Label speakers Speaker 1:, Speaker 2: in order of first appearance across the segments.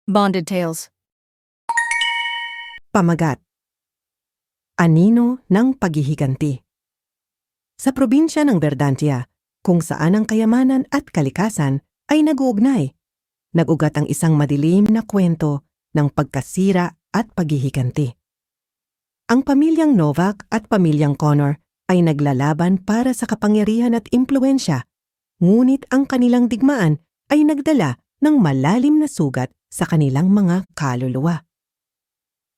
Speaker 1: Bonded Tales.
Speaker 2: Pamagat. Anino ng paghihiganti. Sa probinsya ng Verdantia, kung saan ang kayamanan at kalikasan ay nag-uugnay, nag-ugat ang isang madilim na kwento ng pagkasira at paghihiganti. Ang pamilyang Novak at pamilyang Connor ay naglalaban para sa kapangyarihan at impluensya, ngunit ang kanilang digmaan ay nagdala ng malalim na sugat sa kanilang mga kaluluwa.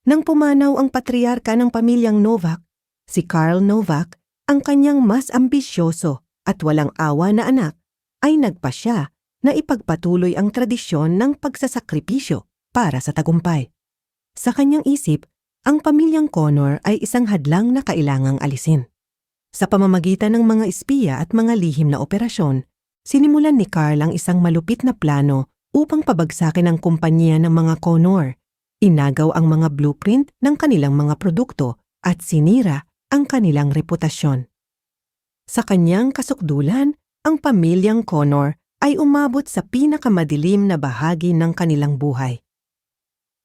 Speaker 2: Nang pumanaw ang patriarka ng pamilyang Novak, si Carl Novak, ang kanyang mas ambisyoso at walang awa na anak, ay nagpasya na ipagpatuloy ang tradisyon ng pagsasakripisyo para sa tagumpay. Sa kanyang isip, ang pamilyang Connor ay isang hadlang na kailangang alisin. Sa pamamagitan ng mga espiya at mga lihim na operasyon, sinimulan ni Carl ang isang malupit na plano upang pabagsakin ang kumpanya ng mga Connor. Inagaw ang mga blueprint ng kanilang mga produkto at sinira ang kanilang reputasyon. Sa kanyang kasukdulan, ang pamilyang Connor ay umabot sa pinakamadilim na bahagi ng kanilang buhay.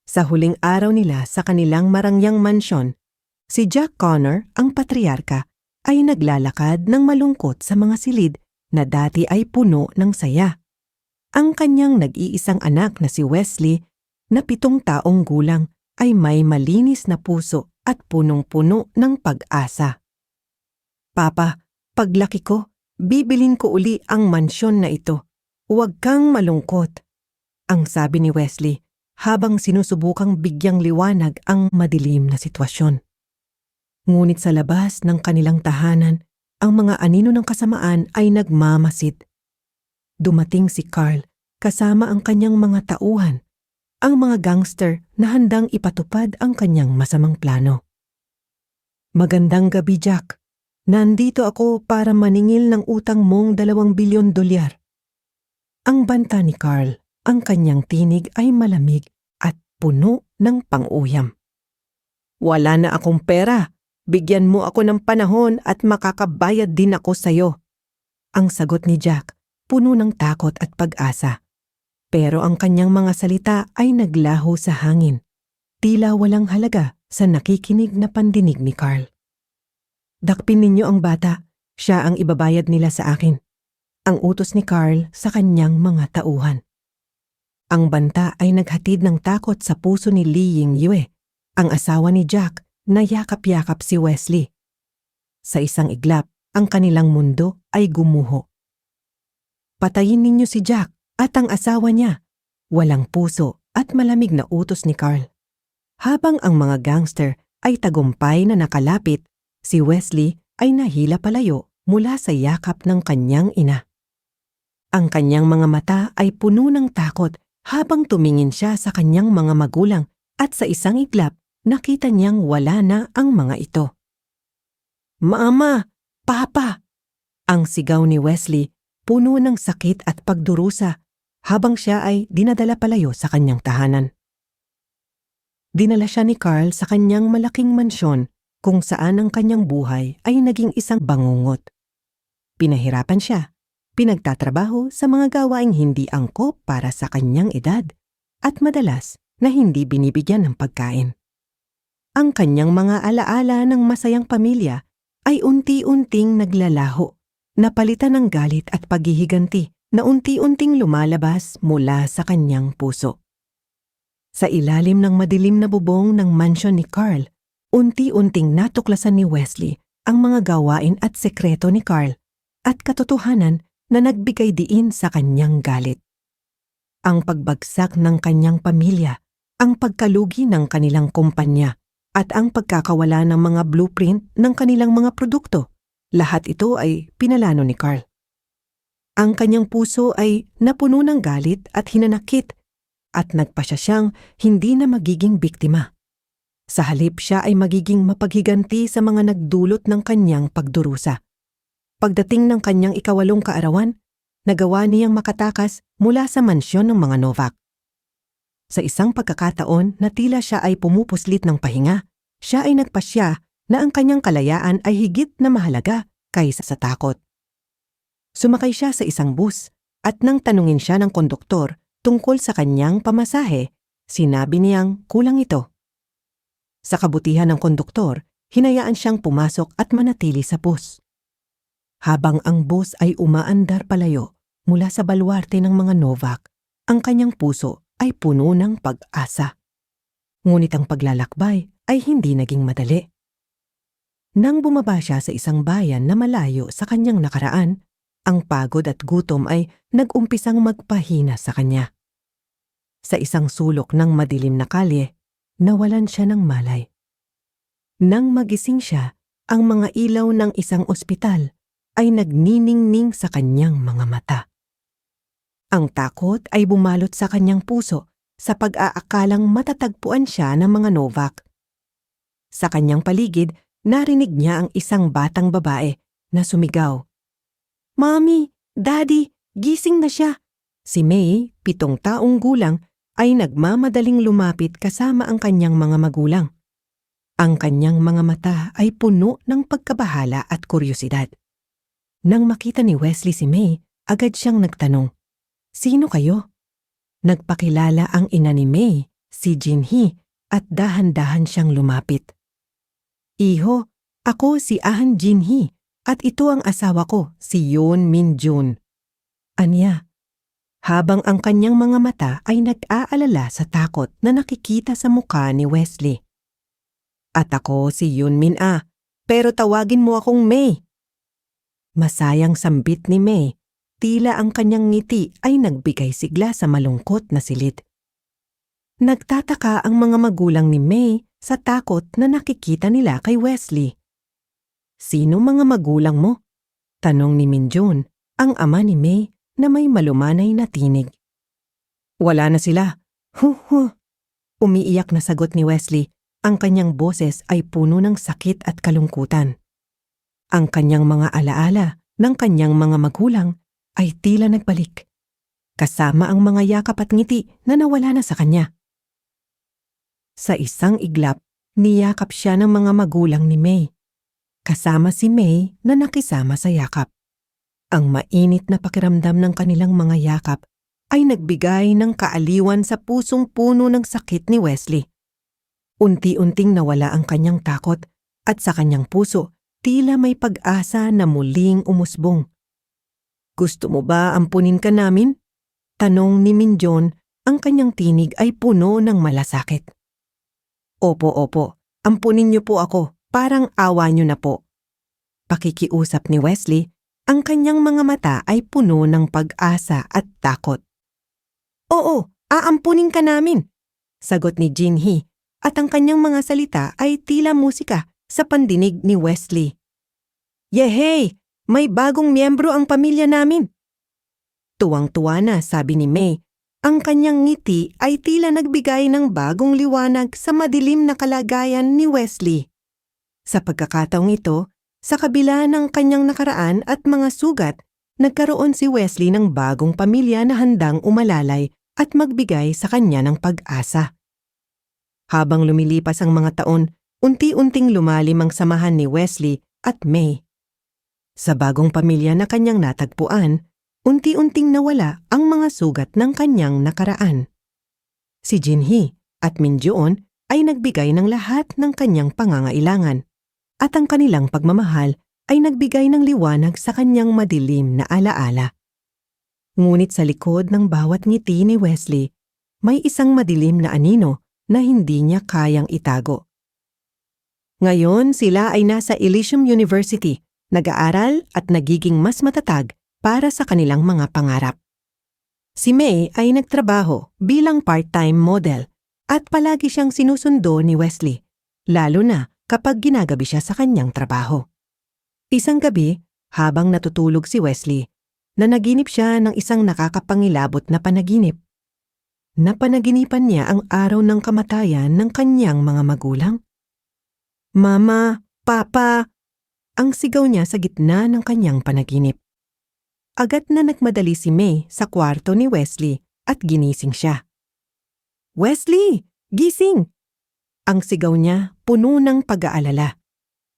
Speaker 2: Sa huling araw nila sa kanilang marangyang mansyon, si Jack Connor, ang patriarka, ay naglalakad ng malungkot sa mga silid na dati ay puno ng saya. Ang kanyang nag-iisang anak na si Wesley, na 7 taong gulang, ay may malinis na puso at punong-puno ng pag-asa. Papa, paglaki ko, bibilin ko uli ang mansyon na ito. Huwag kang malungkot, ang sabi ni Wesley habang sinusubukang bigyang liwanag ang madilim na sitwasyon. Ngunit sa labas ng kanilang tahanan, ang mga anino ng kasamaan ay nagmamasid. Dumating si Carl kasama ang kanyang mga tauhan, ang mga gangster na handang ipatupad ang kanyang masamang plano. Magandang gabi, Jack. Nandito ako para maningil ng utang mong $2 bilyon. Ang banta ni Carl, ang kanyang tinig ay malamig at puno ng pang-uyam. Wala na akong pera. Bigyan mo ako ng panahon at makakabayad din ako sa'yo. Ang sagot ni Jack, puno ng takot at pag-asa. Pero ang kanyang mga salita ay naglaho sa hangin. Tila walang halaga sa nakikinig na pandinig ni Carl. Dakpin ninyo ang bata, siya ang ibabayad nila sa akin. Ang utos ni Carl sa kanyang mga tauhan. Ang banta ay naghatid ng takot sa puso ni Lee Ying-yue, ang asawa ni Jack, na yakap-yakap si Wesley. Sa isang iglap, ang kanilang mundo ay gumuho. Patayin ninyo si Jack at ang asawa niya. Walang puso at malamig na utos ni Carl. Habang ang mga gangster ay tagumpay na nakalapit, si Wesley ay nahila palayo mula sa yakap ng kanyang ina. Ang kanyang mga mata ay puno ng takot habang tumingin siya sa kanyang mga magulang at sa isang iglap, nakita niyang wala na ang mga ito. Mama! Papa! Ang sigaw ni Wesley, puno ng sakit at pagdurusa, habang siya ay dinadala palayo sa kanyang tahanan. Dinala siya ni Carl sa kanyang malaking mansyon kung saan ang kanyang buhay ay naging isang bangungot. Pinahirapan siya, pinagtatrabaho sa mga gawaing hindi angkop para sa kanyang edad, at madalas na hindi binibigyan ng pagkain. Ang kanyang mga alaala ng masayang pamilya ay unti-unting naglalaho, napalitan ng galit at paghihiganti na unti-unting lumalabas mula sa kanyang puso. Sa ilalim ng madilim na bubong ng mansyon ni Carl, unti-unting natuklasan ni Wesley ang mga gawain at sekreto ni Carl at katotohanan na nagbigay diin sa kanyang galit. Ang pagbagsak ng kanyang pamilya, ang pagkalugi ng kanilang kumpanya, at ang pagkakawala ng mga blueprint ng kanilang mga produkto. Lahat ito ay pinalano ni Carl. Ang kanyang puso ay napuno ng galit at hinanakit at nagpasya siyang hindi na magiging biktima. Sa halip siya ay magiging mapaghiganti sa mga nagdulot ng kanyang pagdurusa. Pagdating ng kanyang 8 kaarawan, nagawa niyang makatakas mula sa mansyon ng mga Novak. Sa isang pagkakataon na tila siya ay pumupuslit ng pahinga, siya ay nagpasya na ang kanyang kalayaan ay higit na mahalaga kaysa sa takot. Sumakay siya sa isang bus at nang tanungin siya ng konduktor tungkol sa kanyang pamasahe, Sinabi niyang kulang ito. Sa kabutihan ng konduktor, hinayaan siyang pumasok at manatili sa bus. Habang ang bus ay umaandar palayo mula sa baluarte ng mga Novak, ang kanyang puso ay puno ng pag-asa. Ngunit ang paglalakbay ay hindi naging madali. Nang bumaba siya sa isang bayan na malayo sa kanyang nakaraan, ang pagod at gutom ay nag-umpisang magpahina sa kanya. Sa isang sulok ng madilim na kalye, nawalan siya ng malay. Nang magising siya, ang mga ilaw ng isang ospital ay nagniningning sa kanyang mga mata. Ang takot ay bumalot sa kanyang puso sa pag-aakalang matatagpuan siya ng mga Novak. Sa kanyang paligid, narinig niya ang isang batang babae na sumigaw. "Mommy! Daddy! Gising na siya!" Si May, 7 taong gulang, ay nagmamadaling lumapit kasama ang kanyang mga magulang. Ang kanyang mga mata ay puno ng pagkabahala at kuryosidad. Nang makita ni Wesley si May, agad siyang nagtanong, "Sino kayo?" Nagpakilala ang ina ni May, si Jinhee, at dahan-dahan siyang lumapit. "Iho, ako si Ahn Jinhee at ito ang asawa ko, si Yoon Min Jun." Anya, habang ang kanyang mga mata ay nag-aalala sa takot na nakikita sa mukha ni Wesley. "At ako si Yoon Min Ah, pero tawagin mo akong May." Masayang sambit ni May, tila ang kanyang ngiti ay nagbigay sigla sa malungkot na silid. Nagtataka ang mga magulang ni May sa takot na nakikita nila kay Wesley. "Sino mga magulang mo?" tanong ni Minjun, ang ama ni May na may malumanay na tinig. "Wala na sila." "Huh." Umiiyak na sagot ni Wesley, ang kanyang boses ay puno ng sakit at kalungkutan. Ang kanyang mga alaala ng kanyang mga magulang ay tila nagbalik, kasama ang mga yakap at ngiti na nawala na sa kanya. Sa isang iglap, niyakap siya ng mga magulang ni May, kasama si May na nakisama sa yakap. Ang mainit na pakiramdam ng kanilang mga yakap ay nagbigay ng kaaliwan sa pusong puno ng sakit ni Wesley. Unti-unting nawala ang kanyang takot at sa kanyang puso tila may pag-asa na muling umusbong. "Gusto mo ba ampunin ka namin?" tanong ni Minjon, ang kanyang tinig ay puno ng malasakit. Opo, ampunin niyo po ako, parang awa niyo na po." Pakikiusap ni Wesley, ang kanyang mga mata ay puno ng pag-asa at takot. "Oo, aampunin ka namin," sagot ni Jinhee, at ang kanyang mga salita ay tila musika sa pandinig ni Wesley. "Yehey! May bagong miyembro ang pamilya namin!" Tuwang-tuwa na, sabi ni May. Ang kanyang ngiti ay tila nagbigay ng bagong liwanag sa madilim na kalagayan ni Wesley. Sa pagkakataong ito, sa kabila ng kanyang nakaraan at mga sugat, nagkaroon si Wesley ng bagong pamilya na handang umalalay at magbigay sa kanya ng pag-asa. Habang lumilipas ang mga taon, unti-unting lumalim ang samahan ni Wesley at May. Sa bagong pamilya na kanyang natagpuan, unti-unting nawala ang mga sugat ng kanyang nakaraan. Si Jinhee at Minjoon ay nagbigay ng lahat ng kanyang pangangailangan, at ang kanilang pagmamahal ay nagbigay ng liwanag sa kanyang madilim na alaala. Ngunit sa likod ng bawat ngiti ni Wesley, may isang madilim na anino na hindi niya kayang itago. Ngayon sila ay nasa Elysium University, nag-aaral at nagiging mas matatag para sa kanilang mga pangarap. Si May ay nagtrabaho bilang part-time model at palagi siyang sinusundo ni Wesley, lalo na kapag ginagabi siya sa kanyang trabaho. Isang gabi, habang natutulog si Wesley, nanaginip siya ng isang nakakapangilabot na panaginip. Napanaginipan niya ang araw ng kamatayan ng kanyang mga magulang. "Mama, Papa!" ang sigaw niya sa gitna ng kanyang panaginip. Agad na nagmadali si May sa kwarto ni Wesley at ginising siya. "Wesley! Gising!" Ang sigaw niya puno ng pag-aalala.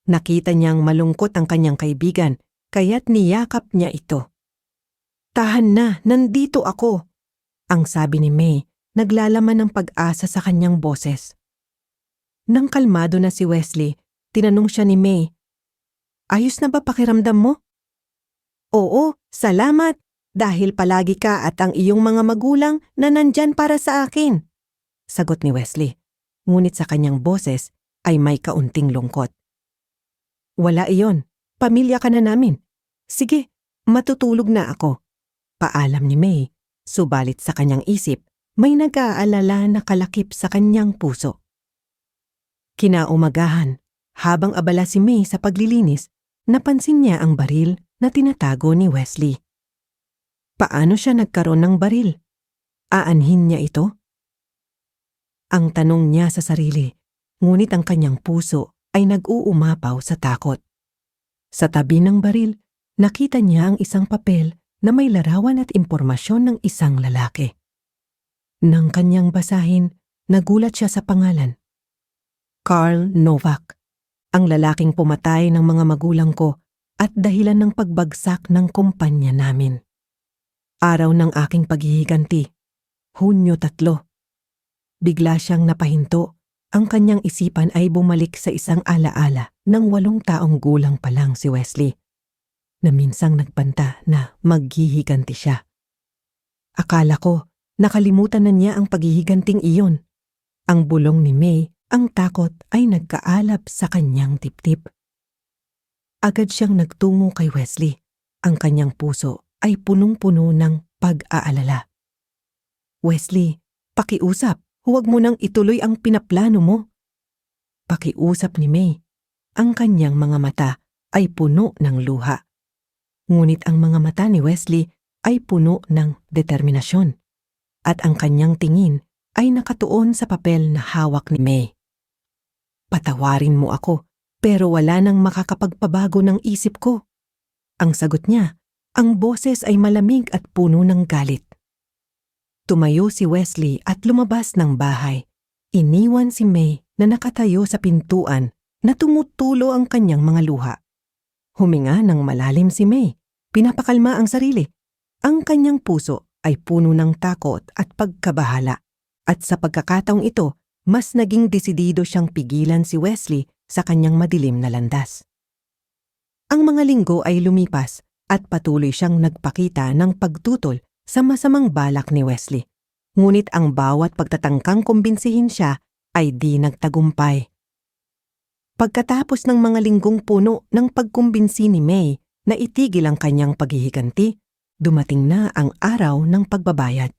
Speaker 2: Nakita niyang malungkot ang kanyang kaibigan, kaya't niyakap niya ito. "Tahan na, nandito ako," ang sabi ni May naglalaman ng pag-asa sa kanyang boses. Nang kalmado na si Wesley, tinanong siya ni May, "Ayos na ba pakiramdam mo?" "Oo, salamat, dahil palagi ka at ang iyong mga magulang na nandyan para sa akin," sagot ni Wesley. Ngunit sa kanyang boses ay may kaunting lungkot. "Wala iyon, pamilya ka na namin. Sige, matutulog na ako," paalam ni May, subalit sa kanyang isip may nag-aalala na kalakip sa kanyang puso. Kinaumagahan, habang abala si May sa paglilinis, napansin niya ang baril na tinatago ni Wesley. Paano siya nagkaroon ng baril? Aanhin niya ito? Ang tanong niya sa sarili, ngunit ang kanyang puso ay nag-uumapaw sa takot. Sa tabi ng baril, nakita niya ang isang papel na may larawan at impormasyon ng isang lalaki. Nang kanyang basahin, nagulat siya sa pangalan. Carl Novak, ang lalaking pumatay ng mga magulang ko at dahilan ng pagbagsak ng kumpanya namin. Araw ng aking paghihiganti, Hunyo 3. Bigla siyang napahinto. Ang kanyang isipan ay bumalik sa isang alaala ng 8 taong gulang pa lang si Wesley, na minsang nagbanta na maghihiganti siya. Akala ko, nakalimutan na niya ang paghihiganting iyon. Ang bulong ni May, ang takot ay nagkaalab sa kanyang tiptip. Agad siyang nagtungo kay Wesley. Ang kanyang puso ay punong-puno ng pag-aalala. "Wesley, pakiusap, huwag mo nang ituloy ang pinaplano mo." Pakiusap ni May. Ang kanyang mga mata ay puno ng luha. Ngunit ang mga mata ni Wesley ay puno ng determinasyon. At ang kanyang tingin ay nakatuon sa papel na hawak ni May. "Patawarin mo ako, pero wala nang makakapagpabago ng isip ko." Ang sagot niya, ang boses ay malamig at puno ng galit. Tumayo si Wesley at lumabas ng bahay. Iniwan si May na nakatayo sa pintuan na tumutulo ang kanyang mga luha. Huminga ng malalim si May. Pinapakalma ang sarili. Ang kanyang puso ay puno ng takot at pagkabahala. At sa pagkakataong ito, mas naging desidido siyang pigilan si Wesley sa kanyang madilim na landas. Ang mga linggo ay lumipas at patuloy siyang nagpakita ng pagtutol sa masamang balak ni Wesley. Ngunit ang bawat pagtatangkang kumbinsihin siya ay di nagtagumpay. Pagkatapos ng mga linggong puno ng pagkumbinsi ni May na itigil ang kanyang paghihiganti, dumating na ang araw ng pagbabayad.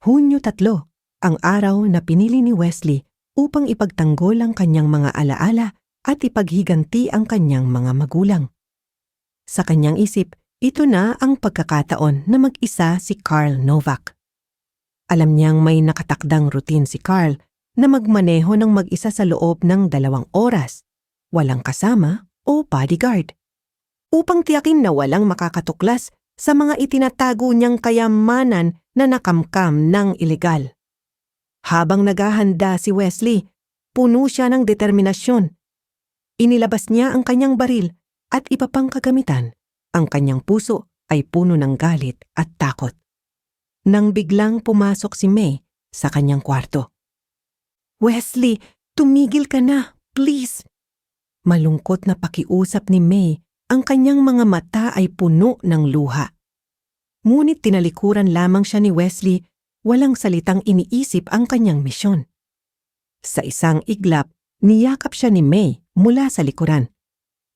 Speaker 2: Hunyo 3, ang araw na pinili ni Wesley upang ipagtanggol ang kanyang mga alaala at ipaghiganti ang kanyang mga magulang. Sa kanyang isip, ito na ang pagkakataon na mag-isa si Carl Novak. Alam niyang may nakatakdang routine si Carl na magmaneho ng mag-isa sa loob ng 2 oras, walang kasama o bodyguard, upang tiyakin na walang makakatuklas sa mga itinatago niyang kayamanan na nakamkam ng ilegal. Habang naghahanda si Wesley, puno siya ng determinasyon. Inilabas niya ang kanyang baril at iba pang kagamitan. Ang kanyang puso ay puno ng galit at takot. Nang biglang pumasok si May sa kanyang kwarto. "Wesley, tumigil ka na, please." Malungkot na pakiusap ni May, ang kanyang mga mata ay puno ng luha. Ngunit tinalikuran lamang siya ni Wesley, walang salitang iniisip ang kanyang misyon. Sa isang iglap, niyakap siya ni May mula sa likuran.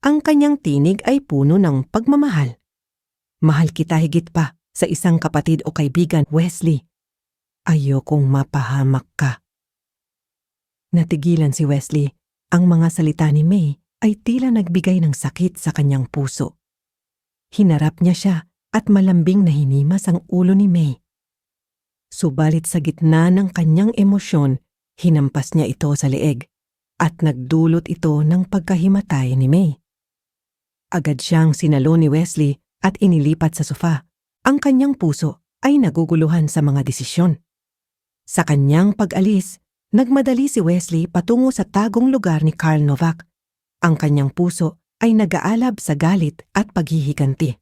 Speaker 2: Ang kanyang tinig ay puno ng pagmamahal. "Mahal kita higit pa sa isang kapatid o kaibigan, Wesley. Ayokong mapahamak ka." Natigilan si Wesley. Ang mga salita ni May ay tila nagbigay ng sakit sa kanyang puso. Hinarap niya siya at malambing na hinimas ang ulo ni May. Subalit sa gitna ng kanyang emosyon, hinampas niya ito sa leeg at nagdulot ito ng pagkahimatay ni May. Agad siyang sinalo ni Wesley at inilipat sa sofa. Ang kanyang puso ay naguguluhan sa mga desisyon. Sa kanyang pag-alis, nagmadali si Wesley patungo sa tagong lugar ni Carl Novak. Ang kanyang puso ay nag-aalab sa galit at paghihiganti.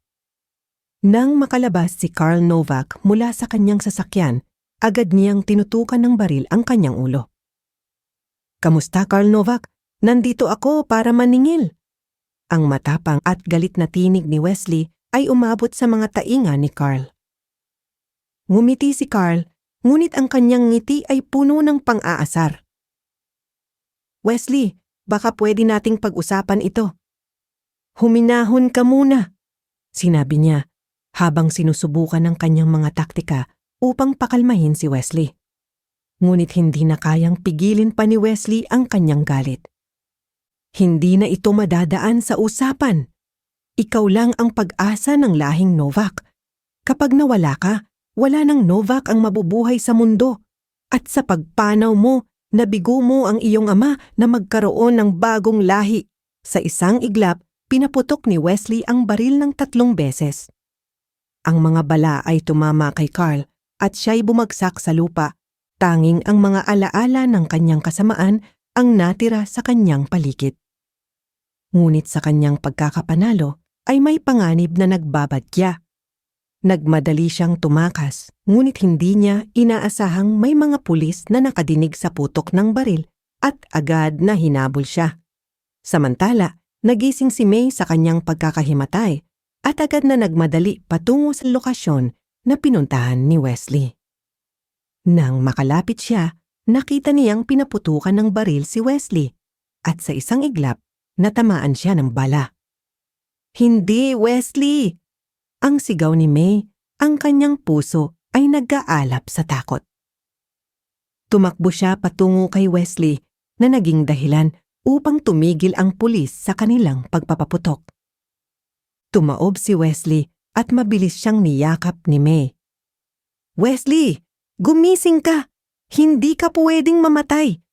Speaker 2: Nang makalabas si Carl Novak mula sa kanyang sasakyan, agad niyang tinutukan ng baril ang kanyang ulo. "Kamusta, Karl Novak? Nandito ako para maningil." Ang matapang at galit na tinig ni Wesley ay umabot sa mga tainga ni Carl. Ngumiti si Carl, ngunit ang kanyang ngiti ay puno ng pang-aasar. "Wesley, baka pwede nating pag-usapan ito." "Huminahon ka muna," sinabi niya habang sinusubukan ng kanyang mga taktika upang pakalmahin si Wesley. Ngunit hindi na kayang pigilin pa ni Wesley ang kanyang galit. "Hindi na ito madadaan sa usapan. Ikaw lang ang pag-asa ng lahing Novak. Kapag nawala ka, wala nang Novak ang mabubuhay sa mundo. At sa pagpanaw mo, nabigo mo ang iyong ama na magkaroon ng bagong lahi." Sa isang iglap, pinaputok ni Wesley ang baril ng 3 beses. Ang mga bala ay tumama kay Carl at siya'y bumagsak sa lupa. Tanging ang mga alaala ng kanyang kasamaan ang natira sa kanyang paligid. Ngunit sa kanyang pagkakapanalo ay may panganib na nagbabadya. Nagmadali siyang tumakas, ngunit hindi niya inaasahang may mga pulis na nakadinig sa putok ng baril at agad na hinabol siya. Samantala, nagising si May sa kanyang pagkakahimatay at agad na nagmadali patungo sa lokasyon na pinuntahan ni Wesley. Nang makalapit siya, nakita niyang pinaputukan ng baril si Wesley at sa isang iglap, natamaan siya ng bala. "Hindi, Wesley!" Ang sigaw ni May, ang kanyang puso ay nag-aalap sa takot. Tumakbo siya patungo kay Wesley na naging dahilan upang tumigil ang pulis sa kanilang pagpapaputok. Tumaob si Wesley at mabilis siyang niyakap ni May. "Wesley! Gumising ka! Hindi ka pwedeng mamatay!"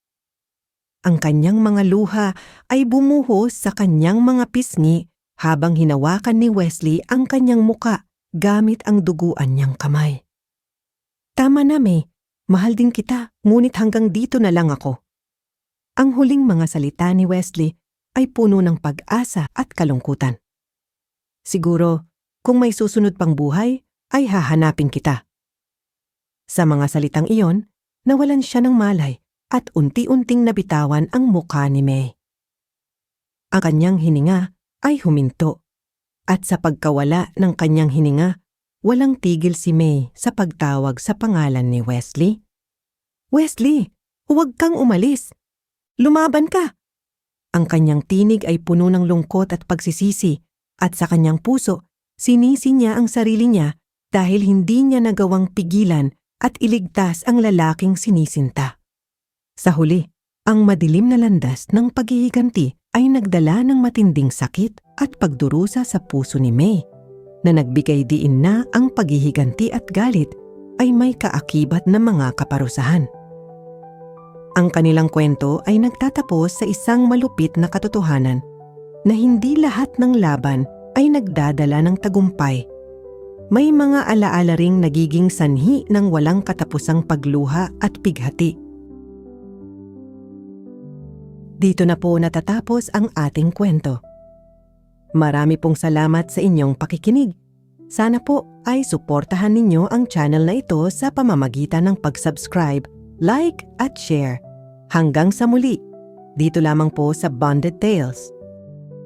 Speaker 2: Ang kanyang mga luha ay bumuhos sa kanyang mga pisngi habang hinawakan ni Wesley ang kanyang muka gamit ang duguan niyang kamay. "Tama na, May. Mahal din kita, ngunit hanggang dito na lang ako." Ang huling mga salita ni Wesley ay puno ng pag-asa at kalungkutan. "Siguro, kung may susunod pang buhay, ay hahanapin kita." Sa mga salitang iyon, nawalan siya ng malay at unti-unting nabitawan ang mukha ni May. Ang kanyang hininga ay huminto, at sa pagkawala ng kanyang hininga, walang tigil si May sa pagtawag sa pangalan ni Wesley. "Wesley, huwag kang umalis. Lumaban ka!" Ang kanyang tinig ay puno ng lungkot at pagsisisi, at sa kanyang puso, sinisi niya ang sarili niya dahil hindi niya nagawang pigilan at iligtas ang lalaking sinisinta. Sa huli, ang madilim na landas ng paghihiganti ay nagdala ng matinding sakit at pagdurusa sa puso ni May, na nagbigay diin na ang paghihiganti at galit ay may kaakibat na mga kaparusahan. Ang kanilang kwento ay nagtatapos sa isang malupit na katotohanan na hindi lahat ng laban ay nagdadala ng tagumpay. May mga alaala ring nagiging sanhi ng walang katapusang pagluha at pighati. Dito na po natatapos ang ating kwento. Marami pong salamat sa inyong pakikinig. Sana po ay suportahan ninyo ang channel na ito sa pamamagitan ng pag-subscribe, like at share. Hanggang sa muli, dito lamang po sa Bonded Tales.